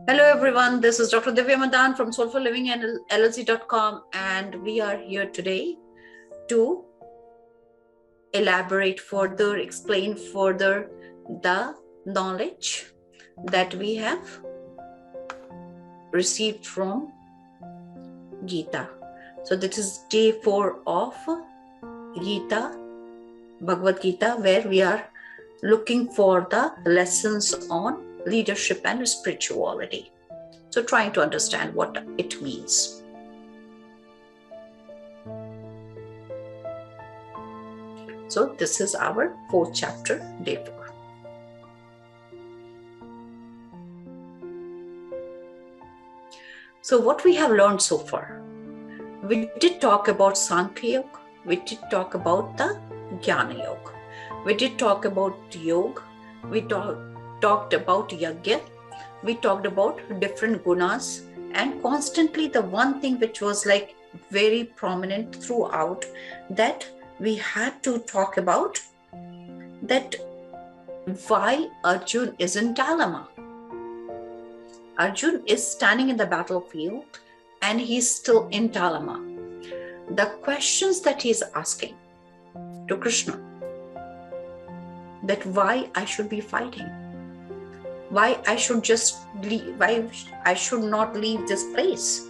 Hello everyone, this is Dr. Divya Madan from soulfulliving.llc.com, and we are here today to elaborate further, explain further the knowledge that we have received from Gita. So this is day 4 of Gita, Bhagavad Gita, where we are looking for the lessons on leadership and spirituality. So trying to understand what it means. So this is our 4th chapter, day 4. So what we have learned so far, we did talk about Sankhya Yoga, we did talk about the Gyana Yoga, we did talk about Yoga, we talked about Yajna, we talked about different gunas, and constantly the one thing which was like very prominent throughout, that we had to talk about that why Arjun is in dilemma. Arjun is standing in the battlefield and he's still in dilemma. The questions that he's asking to Krishna, that why I should be fighting, why I should just leave, why I should not leave this place,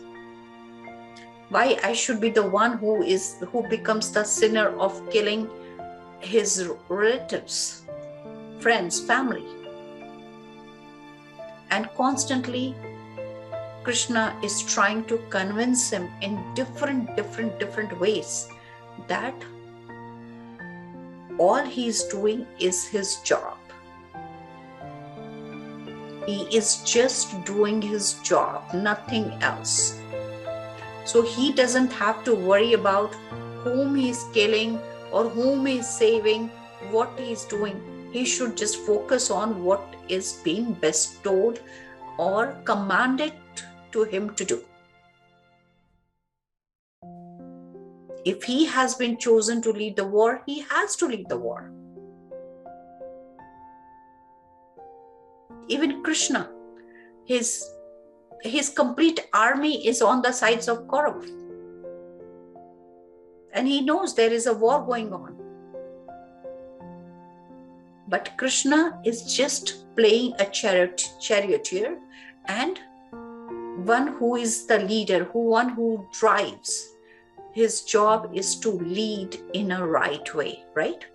why I should be the one who becomes the sinner of killing his relatives, friends, family. And constantly Krishna is trying to convince him in different ways that all he's doing is his job. He is just doing his job, nothing else. So he doesn't have to worry about whom he's killing or whom he's saving, what he's doing. He should just focus on what is being bestowed or commanded to him to do. If he has been chosen to lead the war, he has to lead the war. Even Krishna, his complete army is on the sides of Kaurav. And he knows there is a war going on. But Krishna is just playing a charioteer and one who is the leader, one who drives. His job is to lead in a right way, right?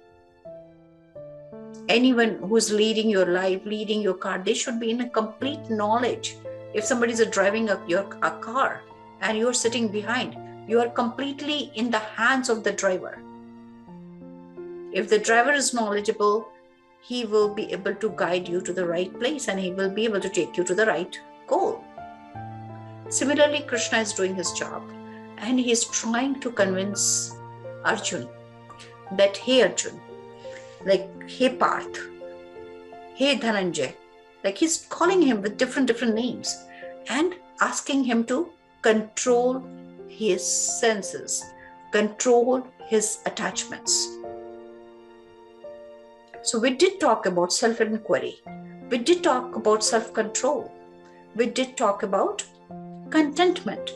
Anyone who's leading your life, leading your car, they should be in a complete knowledge. If somebody is driving a car and you're sitting behind, you are completely in the hands of the driver. If the driver is knowledgeable, he will be able to guide you to the right place and he will be able to take you to the right goal. Similarly, Krishna is doing his job and he's trying to convince Arjun that, hey Arjun, like, hey Parth, hey Dhananjay, like he's calling him with different names and asking him to control his senses, control his attachments. So we did talk about self-inquiry, we did talk about self-control, we did talk about contentment.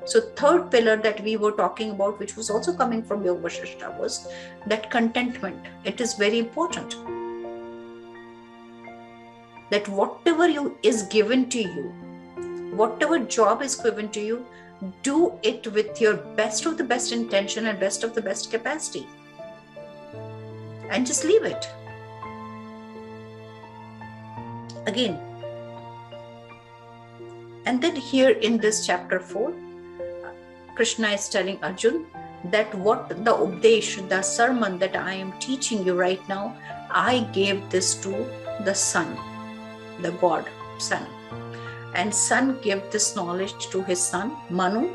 So third pillar that we were talking about, which was also coming from Yoga Vasishtha, was that contentment. It is very important that whatever is given to you, whatever job is given to you, do it with your best of the best intention and best of the best capacity. And just leave it. Again. And then here in this chapter 4, Krishna is telling Arjun that what the Updesh, the sermon that I am teaching you right now, I gave this to the son, the God, son. And son gave this knowledge to his son, Manu,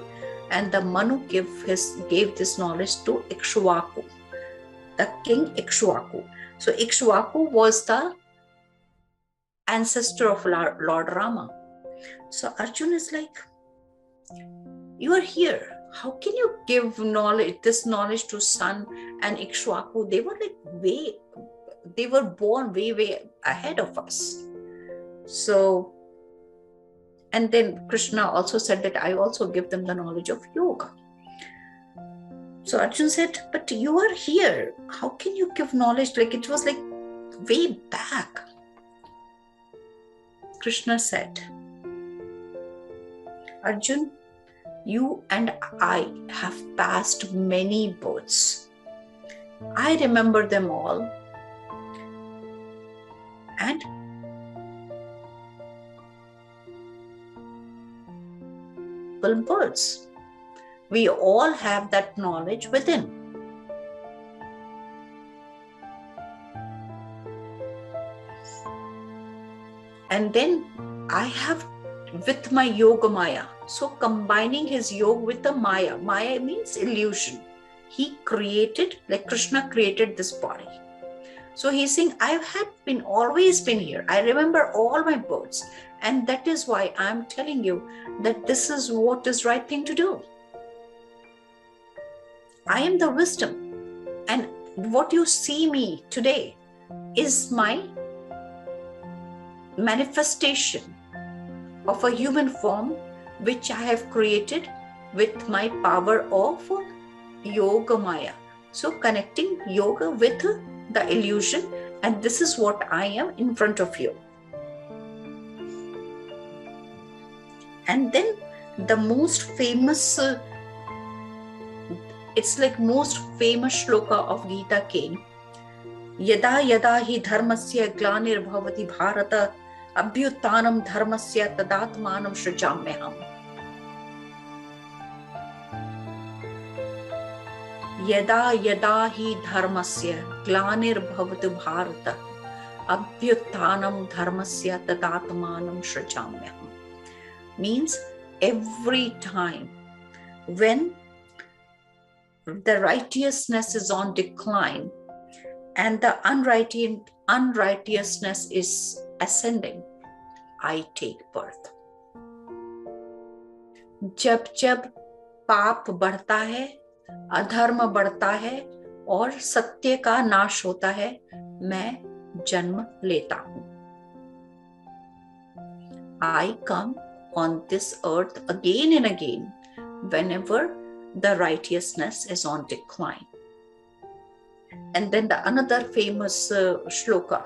and the Manu gave this knowledge to Ishqchowaku, the king Ishqchowaku. So Ishqchowaku was the ancestor of Lord Rama. So Arjun is like, you are here. How can you give this knowledge to son and Ishqchowaku? They were like they were born way ahead of us. So And then Krishna also said that I also give them the knowledge of yoga. So Arjun said, but you are here. How can you give knowledge? Like it was like way back. Krishna said, Arjun, you and I have passed many births. I remember them all. And births. We all have that knowledge within. And then I have with my yoga maya. So combining his yoga with the maya. Maya means illusion. He created, like Krishna created this body. So he's saying, I have always been here. I remember all my births. And that is why I'm telling you that this is what is right thing to do. I am the wisdom. And what you see me today is my manifestation of a human form which I have created with my power of yoga maya. So connecting yoga with the illusion, and this is what I am in front of you. And then the most famous, it's like most famous shloka of Gita came. Yada yada hi dharmasya glanir bhavati bharata abhyutanam dharmasya tadatmanam shrujamyaham. Yada yada hi dharmasya glanir bhavati bharata abhyutanam dharmasya tadatmanam shrujamyaham. Means every time when the righteousness is on decline and the unrighteousness is ascending, I take birth. जब जब पाप बढ़ता है, अधर्म बढ़ता है और सत्य का नाश होता है, मैं जन्म लेता हूं. I come on this earth again and again whenever the righteousness is on decline. And then the another famous shloka,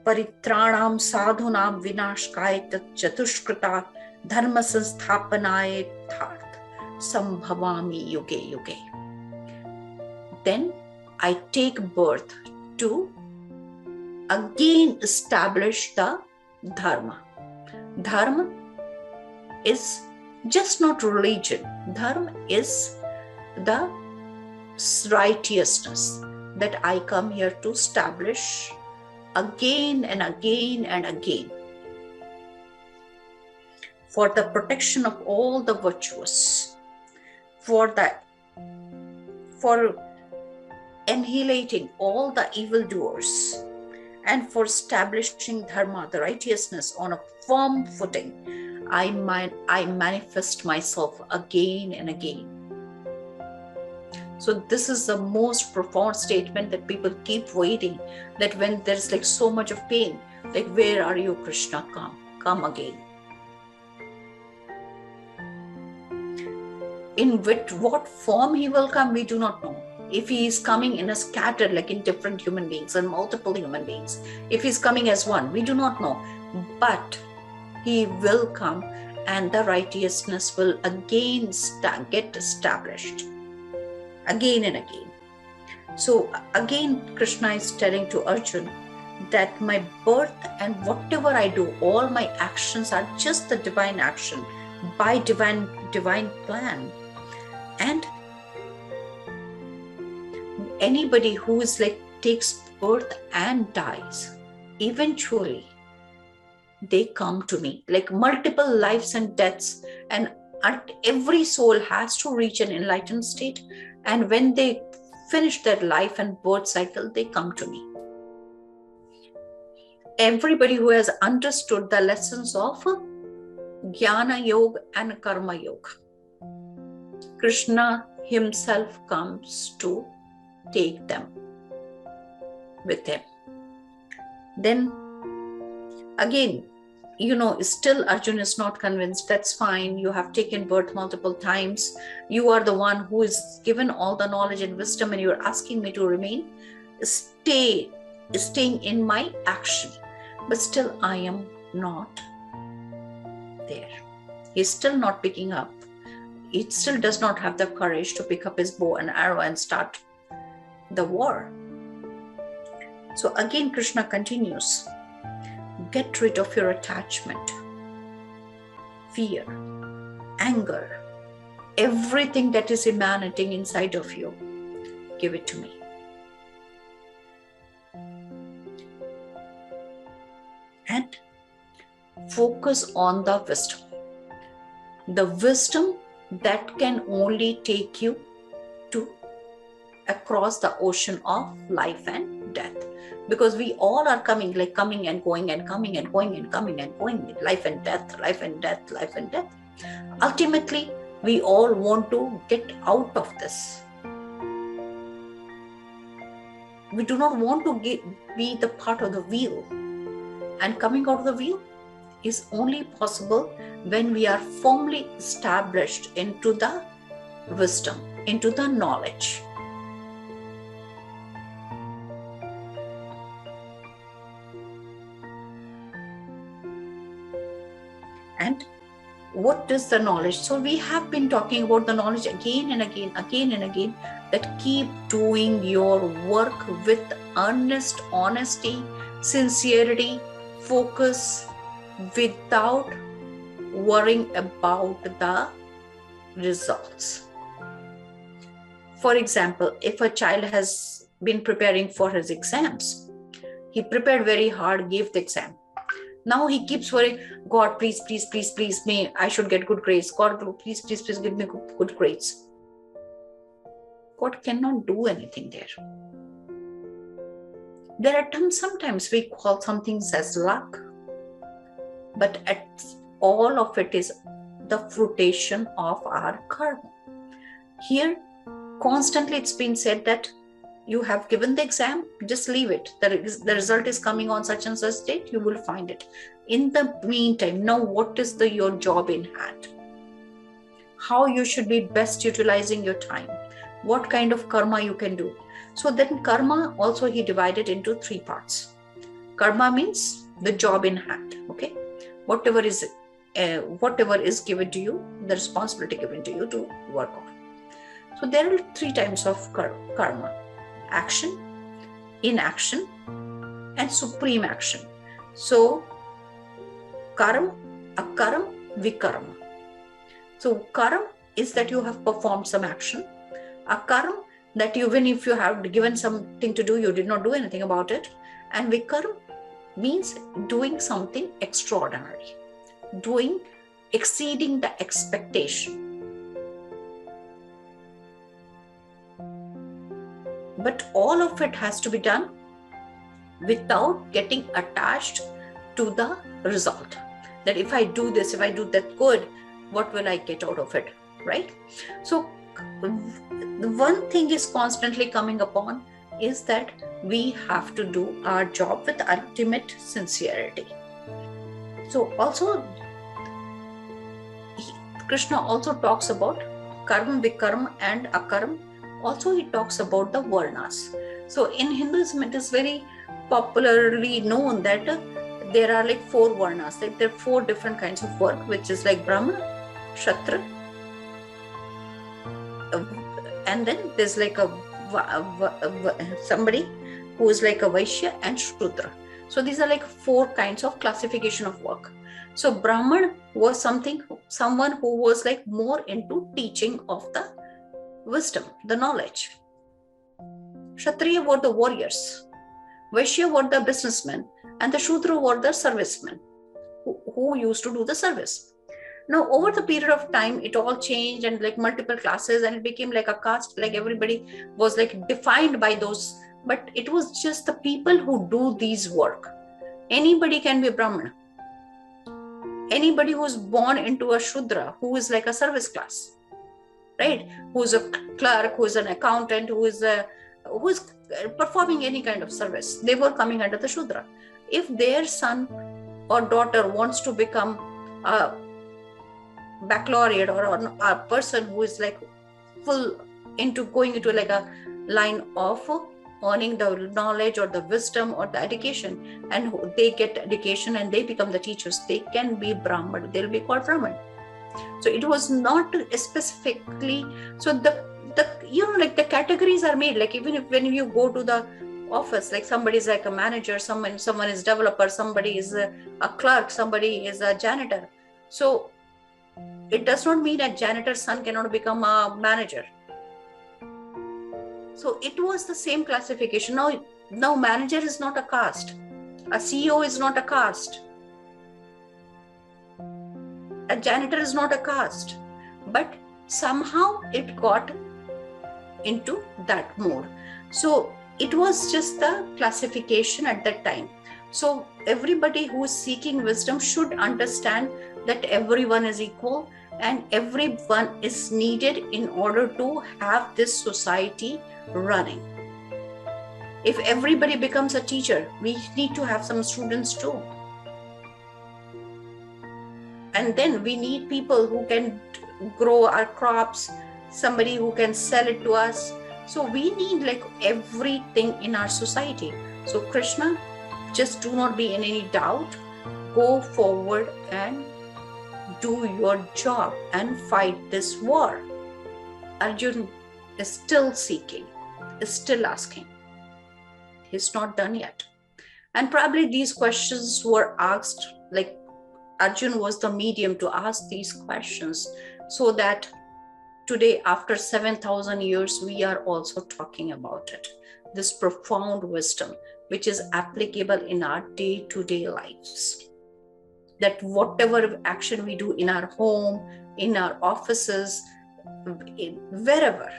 Paritranam sadhunam vinashkaya chatushkrita dharma sansthapanaya dharth sambhavami yuge yuge. Then I take birth to again establish the dharma. Dharma is just not religion. Dharma is the righteousness that I come here to establish again and again and again for the protection of all the virtuous, for annihilating all the evildoers, and for establishing dharma, the righteousness, on a firm footing. I manifest myself again and again. So this is the most profound statement that people keep waiting, that when there's like so much of pain, like, where are you, Krishna? Come again. In what form he will come, we do not know. If he is coming in a scattered, like in different human beings and multiple human beings, if he's coming as one, we do not know. But he will come and the righteousness will again get established again and again. So again, Krishna is telling to Arjun that my birth and whatever I do, all my actions are just the divine action by divine plan. And anybody who is like takes birth and dies, eventually they come to me, like multiple lives and deaths, and every soul has to reach an enlightened state, and when they finish their life and birth cycle, they come to me. Everybody who has understood the lessons of Gyana Yoga and Karma Yoga, Krishna himself comes to take them with him. Then again, still Arjun is not convinced. That's fine. You have taken birth multiple times. You are the one who is given all the knowledge and wisdom, and you're asking me to remain, staying in my action. But still, I am not there. He's still not picking up. He still does not have the courage to pick up his bow and arrow and start the war. So again, Krishna continues. Get rid of your attachment, fear, anger, everything that is emanating inside of you. Give it to me. And focus on the wisdom. The wisdom that can only take you to across the ocean of life and death. Because we all are coming and going and coming and going and coming and going, life and death, life and death, life and death. Ultimately, we all want to get out of this. We do not want to be the part of the wheel. And coming out of the wheel is only possible when we are firmly established into the wisdom, into the knowledge. And what is the knowledge? So we have been talking about the knowledge again and again, that keep doing your work with earnest honesty, sincerity, focus, without worrying about the results. For example, if a child has been preparing for his exams, he prepared very hard, gave the exam. Now he keeps worrying, God, please, I should get good grades. God, please give me good grades. God cannot do anything there. There are times, sometimes we call some things as luck, but all of it is the fruition of our karma. Here, constantly it's been said that you have given the exam, just leave it. The result is coming on such and such date, you will find it. In the meantime, now what is your job in hand? How you should be best utilizing your time? What kind of karma you can do? So then karma also he divided into 3 parts. Karma means the job in hand, okay? Whatever is given to you, the responsibility given to you to work on. So there are 3 types of karma. Action, inaction, and supreme action. So, karam, akaram, vikaram. So, karam is that you have performed some action. Akaram, that even if you have given something to do, you did not do anything about it. And vikaram means doing something extraordinary, exceeding the expectation. But all of it has to be done without getting attached to the result. That if I do this, if I do that good, what will I get out of it, right? So the one thing is constantly coming upon is that we have to do our job with ultimate sincerity. So also, Krishna also talks about karma, vikaram and akaram. Also, he talks about the varnas. So in Hinduism, it is very popularly known that there are 4 varnas. There are 4 different kinds of work, which is like Brahma, Kshatriya, and then there's somebody who is like a Vaishya and Shudra. So these are 4 kinds of classification of work. So Brahman was someone who was more into teaching of the wisdom, the knowledge. Kshatriya were the warriors, Vaishya were the businessmen, and the Shudra were the servicemen who used to do the service. Now, over the period of time, it all changed and multiple classes, and it became a caste, everybody was defined by those, but it was just the people who do these work. Anybody can be a Brahman. Anybody who is born into a Shudra, who is a service class, right? Who's a clerk, who is an accountant, who is performing any kind of service. They were coming under the Shudra. If their son or daughter wants to become a baccalaureate, or a person who is like full into going into like a line of earning the knowledge or the wisdom or the education, and they get education and they become the teachers, they can be Brahman, they'll be called Brahman. So it was not specifically, so the like the categories are made, like even if when you go to the office, like somebody is like a manager, someone is developer, somebody is a clerk, somebody is a janitor. So it does not mean a janitor's son cannot become a manager. So it was the same classification. Now manager is not a caste. A CEO is not a caste. A janitor is not a caste. But somehow it got into that mode. So it was just the classification at that time. So everybody who is seeking wisdom should understand that everyone is equal and everyone is needed in order to have this society running. If everybody becomes a teacher, we need to have some students too. And then we need people who can grow our crops, somebody who can sell it to us. So we need like everything in our society. So Krishna, just do not be in any doubt. Go forward and do your job and fight this war. Arjun is still seeking, is still asking. He's not done yet. And probably these questions were asked, like Arjun was the medium to ask these questions, so that today, after 7,000 years, we are also talking about it. This profound wisdom, which is applicable in our day-to-day lives. That whatever action we do in our home, in our offices, wherever,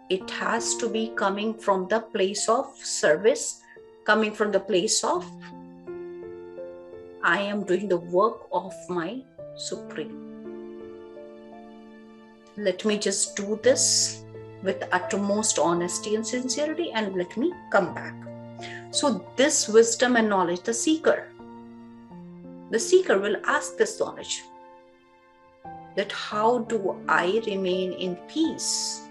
it has to be coming from the place of service, coming from the place of I am doing the work of my Supreme. Let me just do this with utmost honesty and sincerity, and let me come back. So this wisdom and knowledge, the seeker will ask this knowledge, that how do I remain in peace?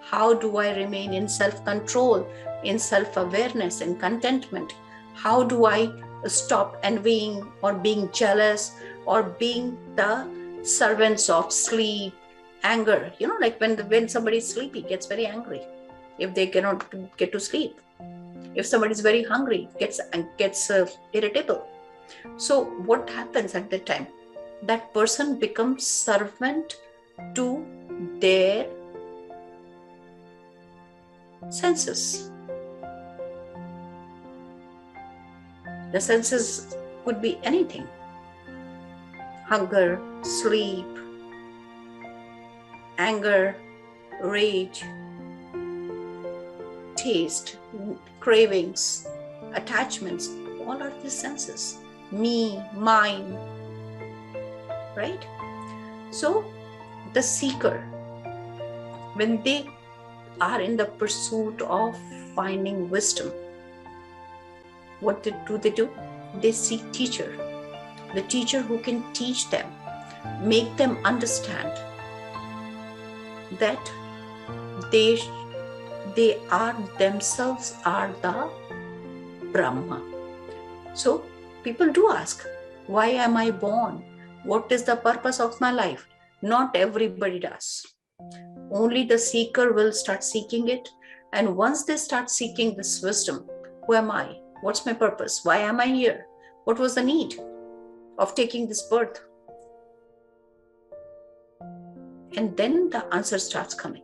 How do I remain in self-control, in self-awareness, in contentment? How do I stop envying or being jealous or being the servants of sleep, anger? You know, like when somebody is sleepy, gets very angry if they cannot get to sleep. If somebody is very hungry, gets irritable. So what happens at that time? That person becomes servant to their senses. The senses could be anything. Hunger, sleep, anger, rage, taste, cravings, attachments, all are the senses. Me, mine, right? So the seeker, when they are in the pursuit of finding wisdom, what do? They seek teacher. The teacher who can teach them, make them understand that they are themselves are the Brahma. So people do ask, why am I born? What is the purpose of my life? Not everybody does. Only the seeker will start seeking it. And once they start seeking this wisdom, who am I? What's my purpose? Why am I here? What was the need of taking this birth? And then the answer starts coming.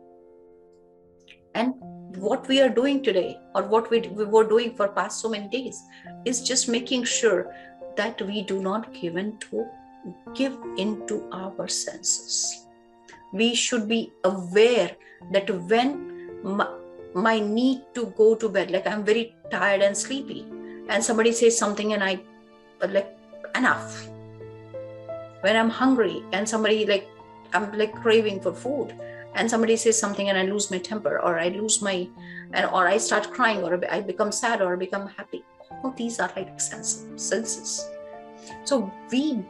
And what we are doing today, or what we were doing for past so many days, is just making sure that we do not give into our senses. We should be aware that when my need to go to bed, like I'm very tired and sleepy, and somebody says something and I like, enough. When I'm hungry and somebody I'm craving for food, and somebody says something and I lose my temper, or I lose or I start crying, or I become sad, or I become happy. No, these are like senses. So we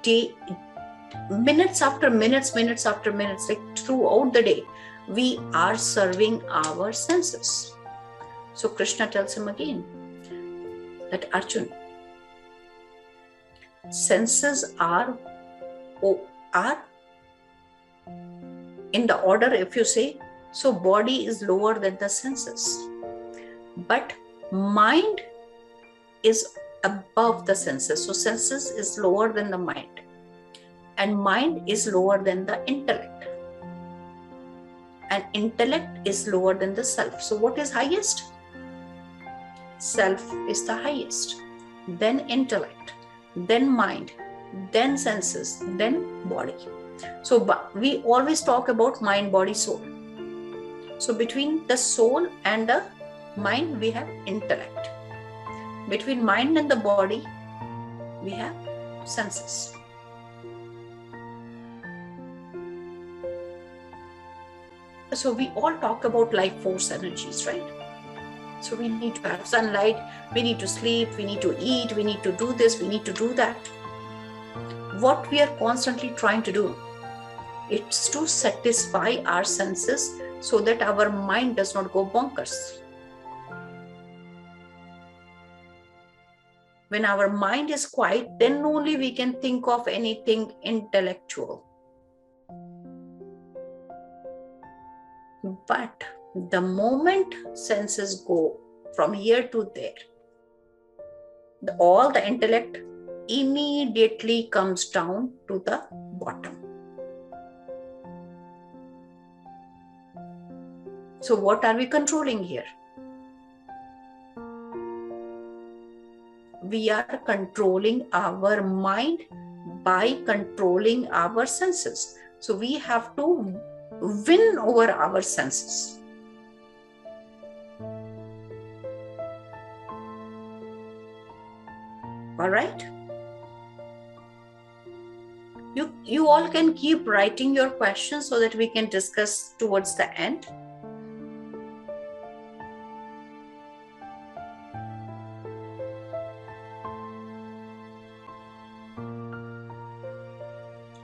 minutes after minutes, like throughout the day, we are serving our senses. So Krishna tells him again that Arjun, senses are in the order, if you say, so body is lower than the senses, but mind is above the senses. So senses is lower than the mind, and mind is lower than the intellect, and intellect is lower than the self. So what is highest? Self is the highest, then intellect, then mind, then senses, then body. So we always talk about mind, body, soul. So between the soul and the mind, we have intellect. Between mind and the body, we have senses. So we all talk about life force energies, right? So we need to have sunlight, we need to sleep, we need to eat, we need to do this, we need to do that. What we are constantly trying to do, it's to satisfy our senses so that our mind does not go bonkers. When our mind is quiet, then only we can think of anything intellectual. But the moment senses go from here to there, all the intellect immediately comes down to the bottom. So what are we controlling here? We are controlling our mind by controlling our senses. So we have to win over our senses. All right? You all can keep writing your questions so that we can discuss towards the end.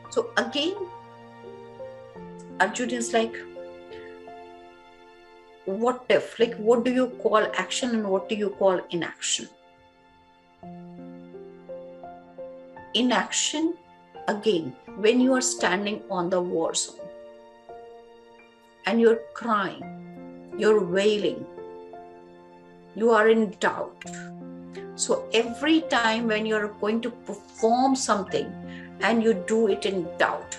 So again, Arjun is like, what if? Like, what do you call action and what do you call inaction? Inaction, again, when you are standing on the war zone and you're crying, you're wailing, you are in doubt. So every time when you're going to perform something and you do it in doubt,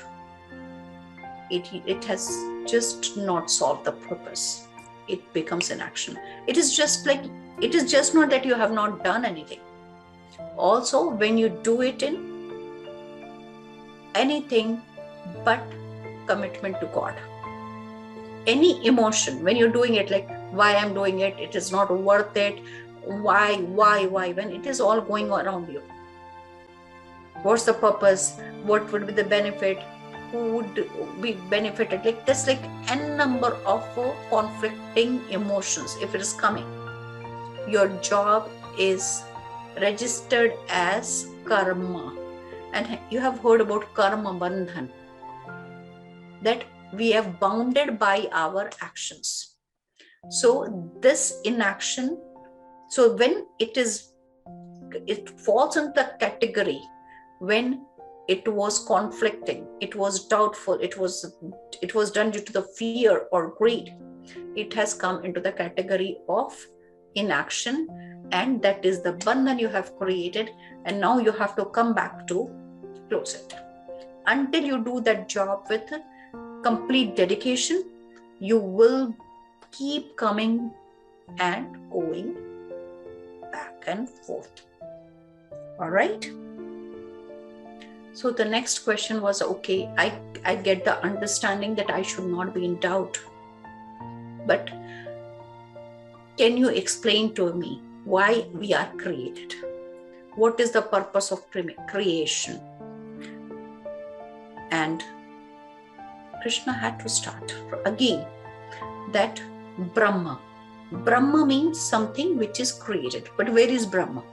it has just not solved the purpose. It becomes inaction. It is just not that you have not done anything. Also, when you do it in anything but commitment to God, any emotion, when you're doing it, like, why I'm doing it, it is not worth it, why, when it is all going around you. What's the purpose? What would be the benefit? Who would be benefited? Like there's like n number of conflicting emotions. If it is coming, your job is registered as karma, and you have heard about karma bandhan, that we have bounded by our actions. So this inaction, so when it falls into the category when it was conflicting, it was doubtful, it was done due to the fear or greed, it has come into the category of inaction, and that is the bandhan you have created, and now you have to come back to close it. Until you do that job with complete dedication, you will keep coming and going back and forth. All right. So the next question was, okay, I get the understanding that I should not be in doubt, but can you explain to me why we are created? What is the purpose of creation? And Krishna had to start again that Brahma means something which is created. But where is Brahma?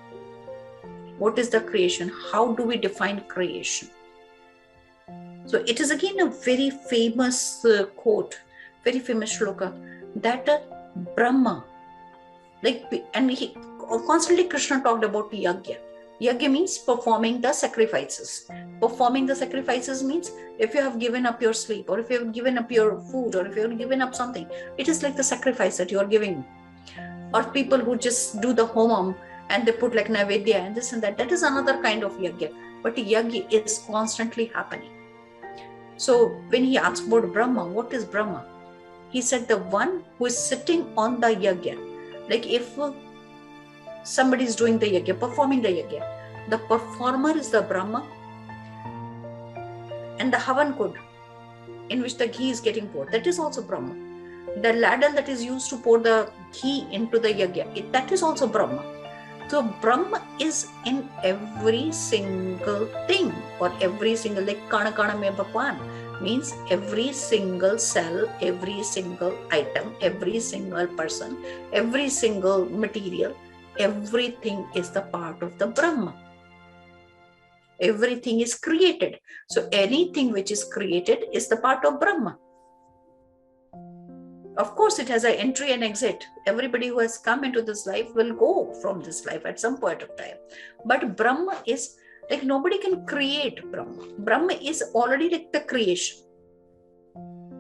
What is the creation? How do we define creation? So it is again a very famous quote, very famous shloka, that Brahma, and he constantly Krishna talked about yagya. Yagya means performing the sacrifices. Performing the sacrifices means if you have given up your sleep, or if you have given up your food, or if you have given up something, it is like the sacrifice that you are giving. Or people who just do the homam and they put like naivedya and this and that, that is another kind of yagya. But yagya is constantly happening. So when he asked about Brahma, what is Brahma? He said the one who is sitting on the yagya. Like if somebody is doing the yagya, performing the yagya, the performer is the Brahma, and the havan kud in which the ghee is getting poured, that is also Brahma. The ladle that is used to pour the ghee into the yagya, that is also Brahma. So Brahma is in every single thing, or every single, like kana kana mein bhagwan, means every single cell, every single item, every single person, every single material, everything is the part of the Brahma. Everything is created. So anything which is created is the part of Brahma. Of course, it has an entry and exit. Everybody who has come into this life will go from this life at some point of time. But Brahma is like, nobody can create Brahma. Brahma is already like the creation.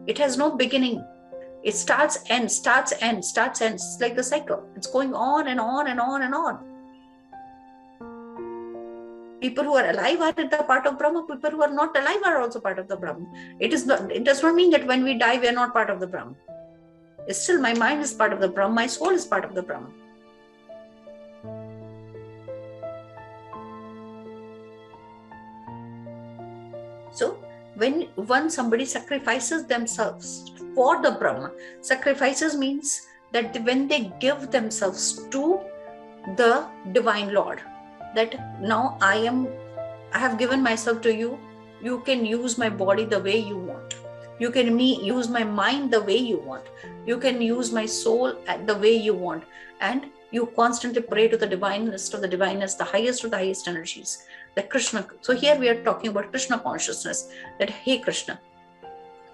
It has no beginning. It starts, ends, starts, ends, starts, ends. It's like the cycle. It's going on and on and on and on. People who are alive are the part of Brahma. People who are not alive are also part of the Brahma. It does not mean that when we die, we are not part of the Brahma. Still, my mind is part of the Brahma. My soul is part of the Brahma. So, when somebody sacrifices themselves for the Brahma, sacrifices means that when they give themselves to the Divine Lord, that now I have given myself to you. You can use my body the way you want. You can use my mind the way you want. You can use my soul the way you want. And you constantly pray to the divinest of the divinest, the highest of the highest energies, the Krishna. So here we are talking about Krishna consciousness, that, hey Krishna,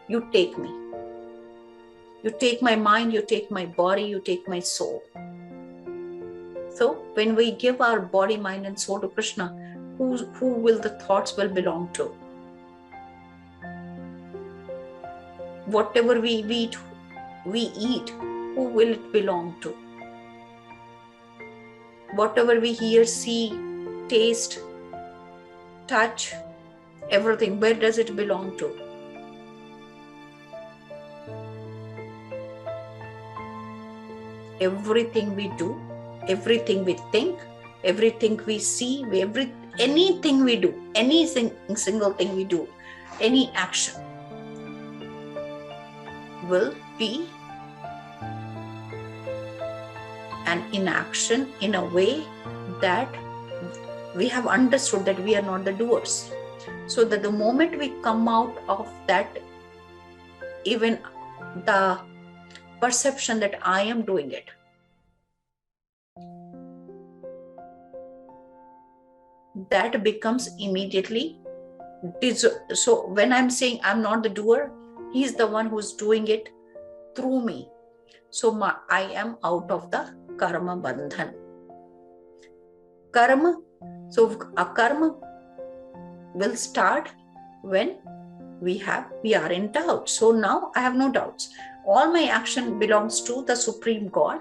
you take me. You take my mind, you take my body, you take my soul. So when we give our body, mind and soul to Krishna, who will the thoughts will belong to? Whatever we eat, who will it belong to? Whatever we hear, see, taste, touch, everything, where does it belong to? Everything we do, everything we think, everything we see, anything we do, any single thing we do, any action will be an inaction in a way that we have understood that we are not the doers. So that the moment we come out of that, even the perception that I am doing it, that becomes immediately. So when I'm saying I'm not the doer, he's the one who's doing it through me. So I am out of the karma bandhan. Karma, so a karma will start when we are in doubt. So now I have no doubts. All my action belongs to the Supreme God.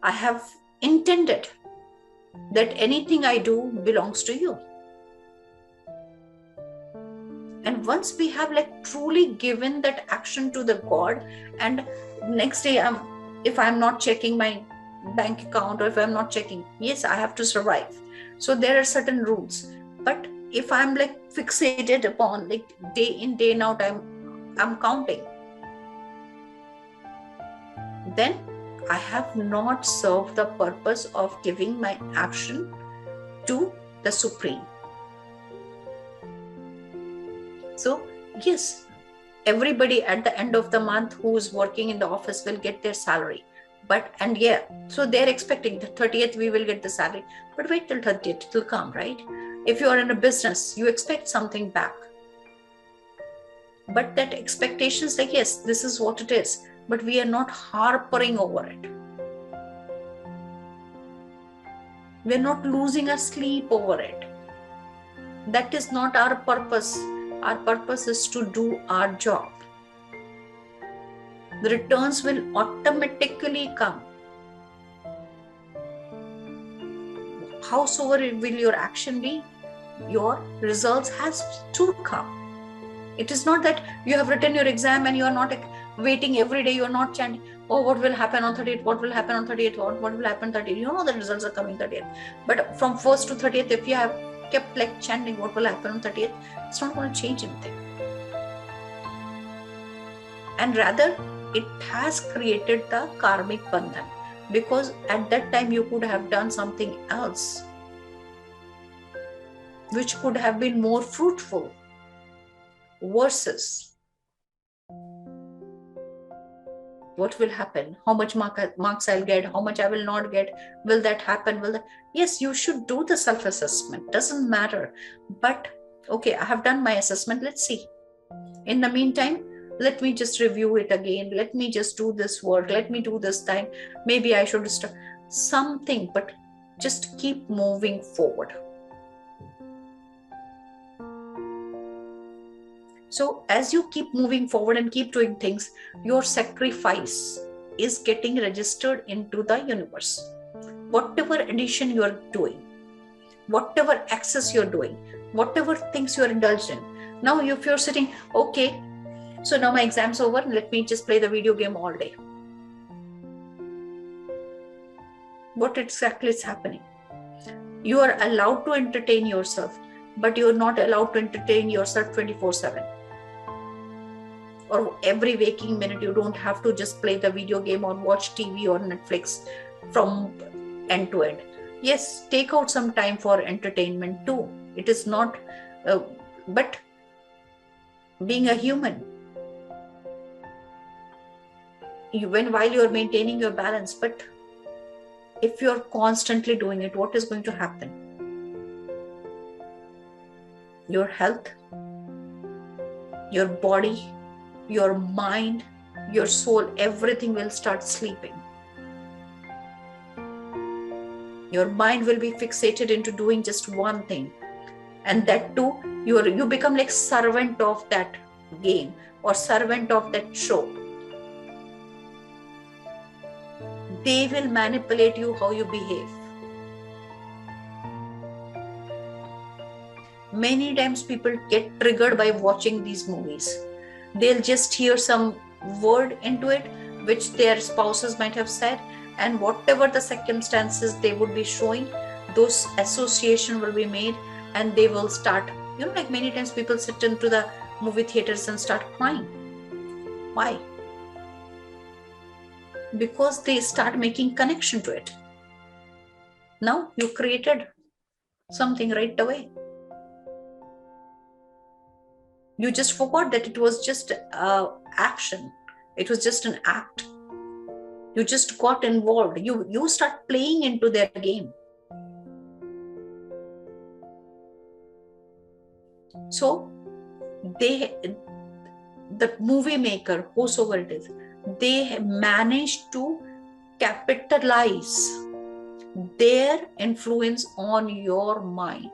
I have intended that anything I do belongs to you. And once we have truly given that action to the God, and next day if I'm not checking my bank account, or if I'm not checking, yes, I have to survive. So there are certain rules. But if I'm fixated upon day in, day out, I'm counting, then I have not served the purpose of giving my action to the Supreme. So yes, everybody at the end of the month who is working in the office will get their salary. And yeah, so they're expecting the 30th we will get the salary, but wait till 30th, it will come, right? If you are in a business, you expect something back, but that expectation is like, yes, this is what it is, but we are not harping over it. We're not losing our sleep over it. That is not our purpose. Our purpose is to do our job. The returns will automatically come. Howsoever will your action be, your results has to come. It is not that you have written your exam and you are not waiting every day, you are not chanting, oh, what will happen on 30th, what will happen on 30th, what will happen 30th. You know the results are coming 30th. But from 1st to 30th, if you have kept like chanting what will happen on 30th, it's not going to change anything. And rather, it has created the karmic bandhan, because at that time you could have done something else which could have been more fruitful, versus what will happen, how much marks I'll get, how much I will not get, will that happen, yes, you should do the self-assessment, doesn't matter. But okay, I have done my assessment, let's see. In the meantime, let me just review it again, let me just do this work, let me do this time, maybe I should start something, but just keep moving forward. So as you keep moving forward and keep doing things, your sacrifice is getting registered into the universe. Whatever addition you are doing, whatever access you're doing, whatever things you're indulged in. Now, if you're sitting, okay, so now my exam's over, let me just play the video game all day. What exactly is happening? You are allowed to entertain yourself, but you're not allowed to entertain yourself 24/7. Or every waking minute. You don't have to just play the video game or watch TV or Netflix from end to end. Yes, take out some time for entertainment too. It is not, but being a human, while you're maintaining your balance, but if you're constantly doing it, what is going to happen? Your health, your body, your mind, your soul, everything will start sleeping. Your mind will be fixated into doing just one thing, and that too, you become like servant of that game or servant of that show. They will manipulate you how you behave. Many times people get triggered by watching these movies. They'll just hear some word into it which their spouses might have said, and whatever the circumstances they would be showing, those association will be made, and they will start, like many times people sit into the movie theaters and start crying. Why? Because they start making connection to it. Now you created something right away. You just forgot that it was just action. It was just an act. You just got involved. You start playing into their game. So the movie maker, whosoever it is, they managed to capitalize their influence on your mind.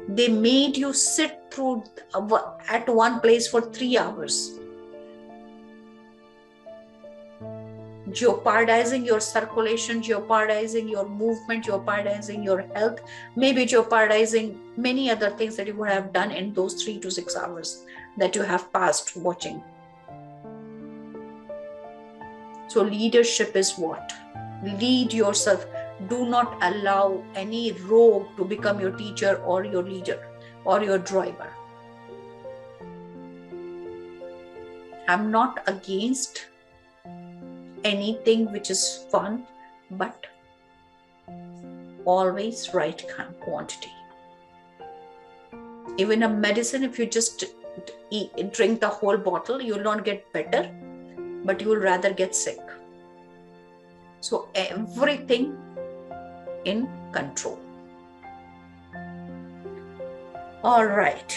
They made you sit through at one place for 3 hours, jeopardizing your circulation, jeopardizing your movement, jeopardizing your health, maybe jeopardizing many other things that you would have done in those 3 to 6 hours that you have passed watching. So leadership is what? Lead yourself. Do not allow any rogue to become your teacher or your leader or your driver. I'm not against anything which is fun, but always right quantity. Even a medicine, if you just drink the whole bottle, you'll not get better, but you will rather get sick. So everything in control. All right.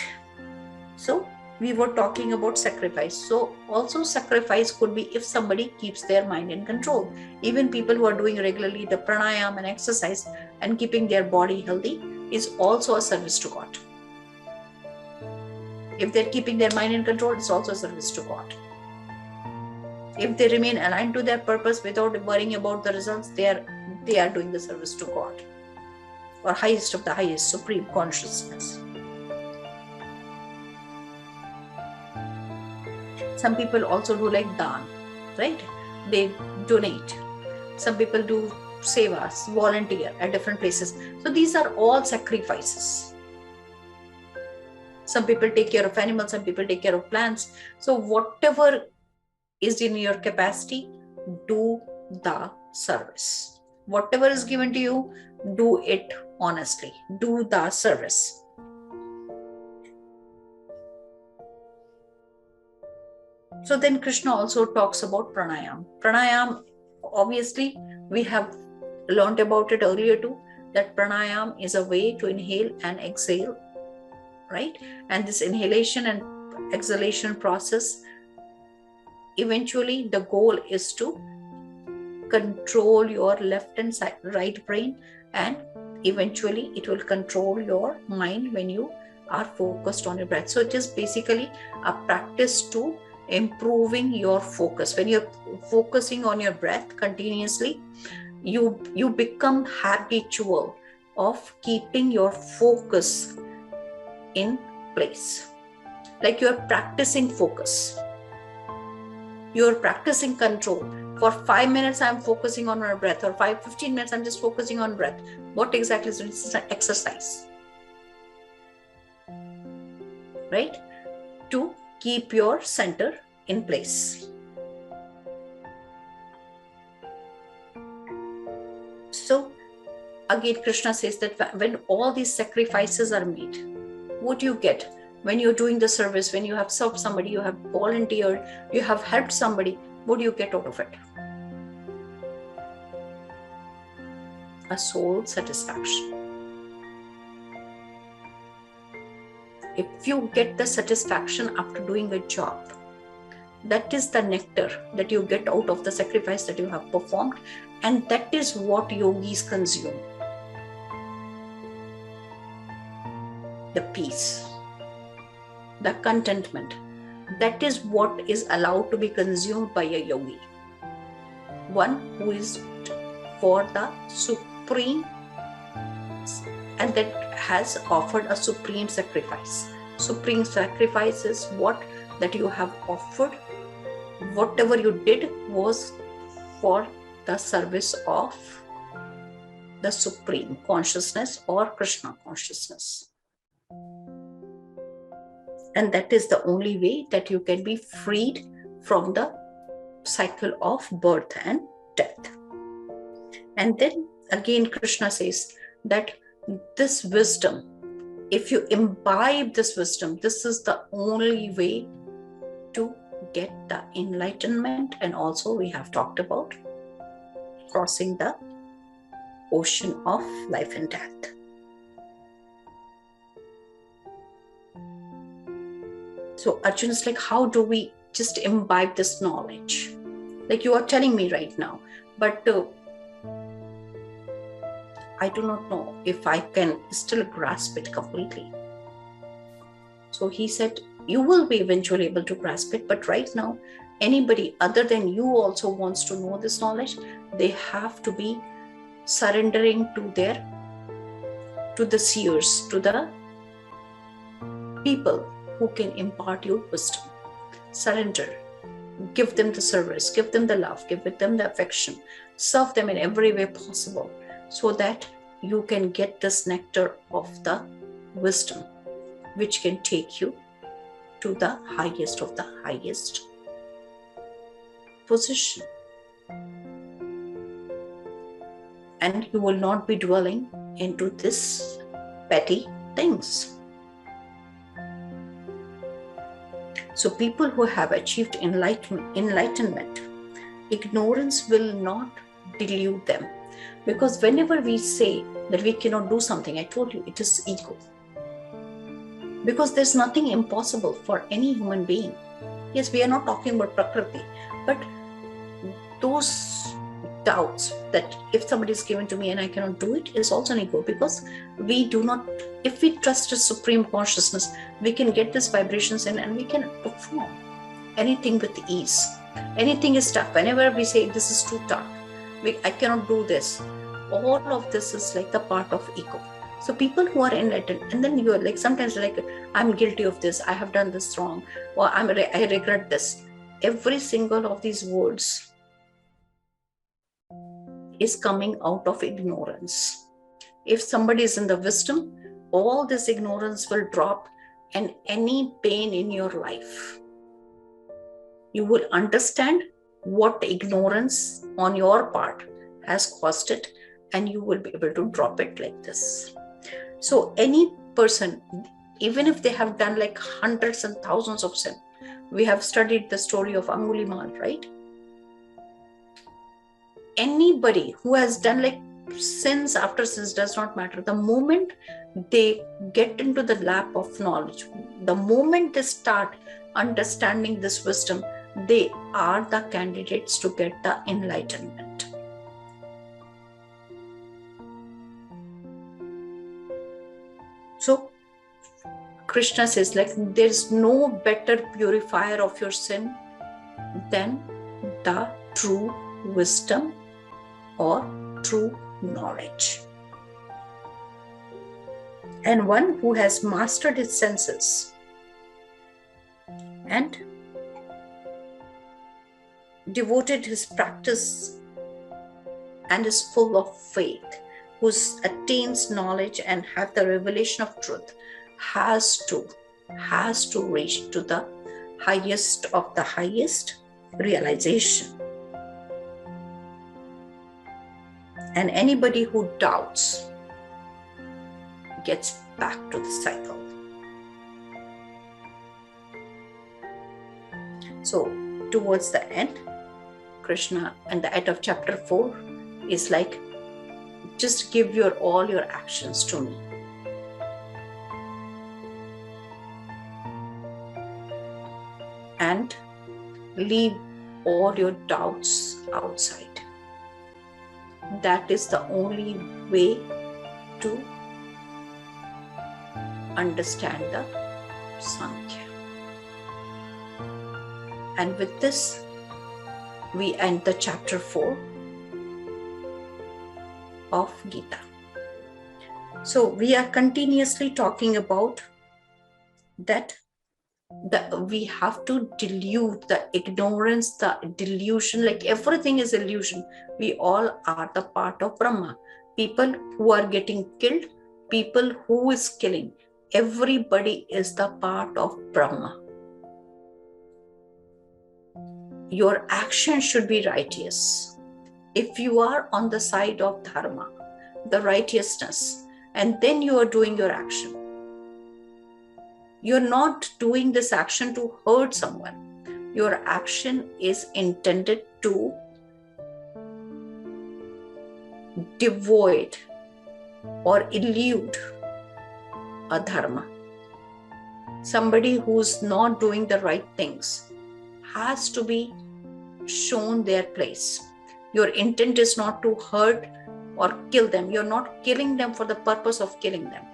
So we were talking about sacrifice. So also sacrifice could be if somebody keeps their mind in control. Even people who are doing regularly the pranayama and exercise and keeping their body healthy is also a service to God. If they're keeping their mind in control, it's also a service to God. If they remain aligned to their purpose without worrying about the results, they are doing the service to God, or highest of the highest, supreme consciousness. Some people also do like dhan, right? They donate. Some people do sevas, volunteer at different places. So these are all sacrifices. Some people take care of animals, some people take care of plants. So whatever is in your capacity, do the service. Whatever is given to you, do it honestly. Do the service. So then Krishna also talks about pranayam. Pranayam, obviously, we have learned about it earlier too, that pranayam is a way to inhale and exhale, right? And this inhalation and exhalation process, eventually the goal is to control your left and right brain, and eventually it will control your mind when you are focused on your breath. So it is basically a practice to improving your focus. When you're focusing on your breath continuously, you become habitual of keeping your focus in place. Like you're practicing focus, you're practicing control. For 5 minutes I'm focusing on my breath, or 15 minutes I'm just focusing on breath. What exactly is it? It's an exercise, right? To keep your center in place. So again, Krishna says that when all these sacrifices are made, what do you get? When you're doing the service, when you have served somebody, you have volunteered, you have helped somebody, what do you get out of it? A soul satisfaction. If you get the satisfaction after doing a job, that is the nectar that you get out of the sacrifice that you have performed, and that is what yogis consume. The peace, the contentment, that is what is allowed to be consumed by a yogi. One who is for the supreme, and that has offered a supreme sacrifice. Supreme sacrifice is what that you have offered. Whatever you did was for the service of the supreme consciousness or Krishna consciousness. And that is the only way that you can be freed from the cycle of birth and death. And then again, Krishna says that this wisdom, if you imbibe this wisdom, this is the only way to get the enlightenment. And also we have talked about crossing the ocean of life and death. So Arjun is like, how do we just imbibe this knowledge? Like you are telling me right now, but I do not know if I can still grasp it completely. So he said, you will be eventually able to grasp it, but right now, anybody other than you also wants to know this knowledge, they have to be surrendering to the seers, to the people who can impart you wisdom. Surrender. Give them the service, give them the love, give them the affection, serve them in every way possible, so that you can get this nectar of the wisdom, which can take you to the highest of the highest position. And you will not be dwelling into this petty things. So people who have achieved enlightenment, ignorance will not delude them. Because whenever we say that we cannot do something, I told you, it is ego. Because there's nothing impossible for any human being. Yes, we are not talking about Prakriti, but those doubts that if somebody is given to me and I cannot do it is also an ego, because we do not, if we trust a supreme consciousness, we can get these vibrations in and we can perform anything with ease. Anything is tough. Whenever we say this is too tough, I cannot do this, all of this is like the part of ego. So people who are enlightened, and then you are like, sometimes like, I'm guilty of this, I have done this wrong, or I regret this. Every single of these words is coming out of ignorance. If somebody is in the wisdom, all this ignorance will drop, and any pain in your life, you will understand what ignorance on your part has caused it, and you will be able to drop it like this. So any person, even if they have done like hundreds and thousands of sin, we have studied the story of Angulimal, right? Anybody who has done like sins after sins, does not matter. The moment they get into the lap of knowledge, the moment they start understanding this wisdom, they are the candidates to get the enlightenment. So Krishna says, like, there's no better purifier of your sin than the true wisdom or true knowledge. And one who has mastered his senses and devoted his practice and is full of faith, who attains knowledge and have the revelation of truth, has to reach to the highest of the highest realization. And anybody who doubts gets back to the cycle. So towards the end, Krishna, and the end of chapter 4 is like, just give all your actions to me. And leave all your doubts outside. That is the only way to understand the Sankhya. And with this, we end the chapter 4 of Gita. So we are continuously talking about that we have to dilute the ignorance, the delusion, like everything is illusion. We all are the part of Brahma. People who are getting killed, people who is killing, everybody is the part of Brahma. Your action should be righteous. If you are on the side of dharma, the righteousness, and then you are doing your action, you're not doing this action to hurt someone. Your action is intended to devoid or elude a dharma. Somebody who's not doing the right things has to be shown their place. Your intent is not to hurt or kill them. You're not killing them for the purpose of killing them.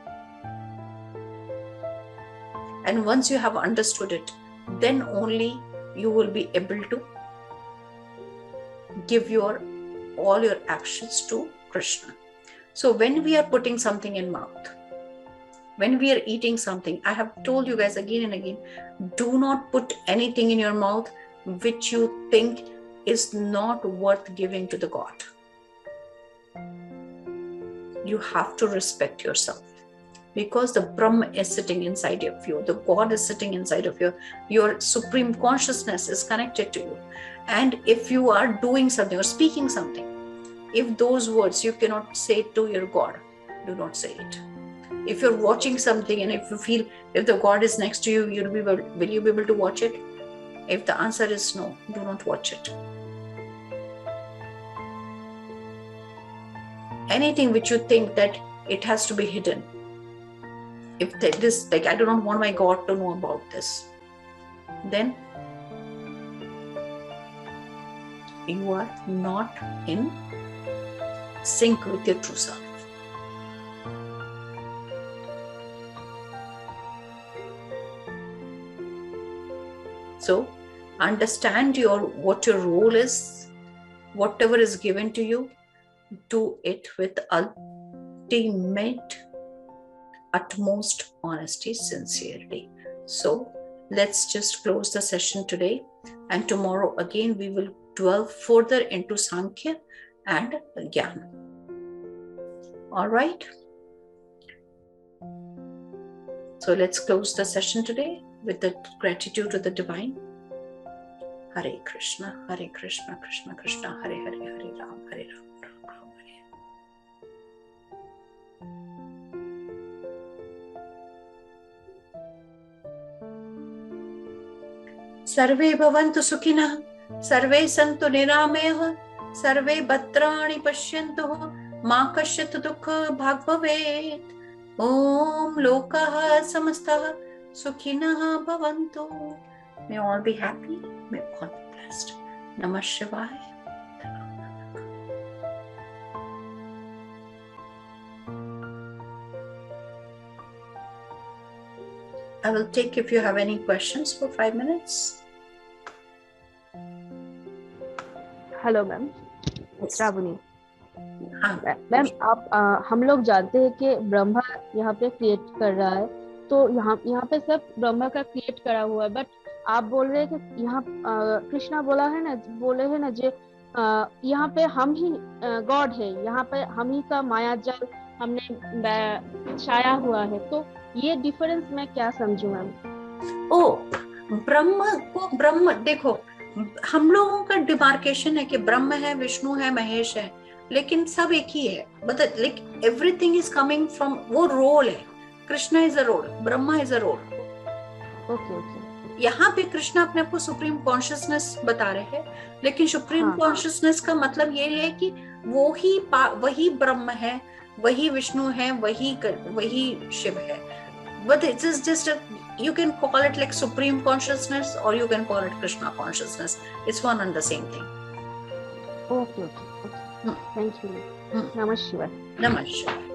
And once you have understood it, then only you will be able to give all your actions to Krishna. So when we are putting something in mouth, when we are eating something, I have told you guys again and again, do not put anything in your mouth which you think is not worth giving to the God. You have to respect yourself, because the Brahma is sitting inside of you, the God is sitting inside of you, your supreme consciousness is connected to you. And if you are doing something or speaking something, if those words you cannot say to your God, do not say it. If you're watching something and if you feel if the God is next to you, will you be able to watch it? If the answer is no, do not watch it. anything which you think that it has to be hidden. If this, like, I do not want my God to know about this, then you are not in sync with your true self. So understand what your role is, whatever is given to you, do it with utmost honesty, sincerity. So let's just close the session today, and tomorrow again we will delve further into Sankhya and Gyana. All right. So let's close the session today with the gratitude to the divine. Hare Krishna, Krishna Krishna, Hare Hare, Hare Ram, Ram Ram, Hare. Sarve bhavantu sukhinah, sarve santu niramayah, sarve bhadrani pashyantu, ma kashyat dukha bhag bhavet. Om lokah samastah sukhinah bhavantu. May all be happy, may all be blessed. Namah Shivaya. I will take if you have any questions for 5 minutes. Hello ma'am, Shravani ma'am, आप हम लोग जानते हैं कि ब्रह्मा यहाँ पे create कर रहा है, तो यहाँ पे सब ब्रह्मा का क्रिएट करा हुआ है, बट आप बोल रहे हैं कि यहाँ कृष्णा बोले है ना जो यहाँ पे हम ही गॉड है, यहाँ पे हम ही का माया जाल हमने छाया हुआ है, तो ये डिफरेंस मैं क्या समझूं मैम? ओ ब्रह्म देखो, हम लोगों का डिमार्केशन है कि ब्रह्म है, विष्णु है, महेश है, लेकिन सब एक ही है. मतलब like everything is coming from, वो रोल है. Krishna is a role, Brahma is a role. Okay. यहाँ पे कृष्णा अपने आप को सुप्रीम कॉन्शियसनेस बता रहे हैं, लेकिन सुप्रीम कॉन्शियसनेस का मतलब ये है कि वही ब्रह्म है, वही विष्णु है, वही शिव है. But it is just you can call it like supreme consciousness, or you can call it Krishna consciousness. It's one and the same thing. Okay. Thank you. Namah Shivaya. Namah Shivaya.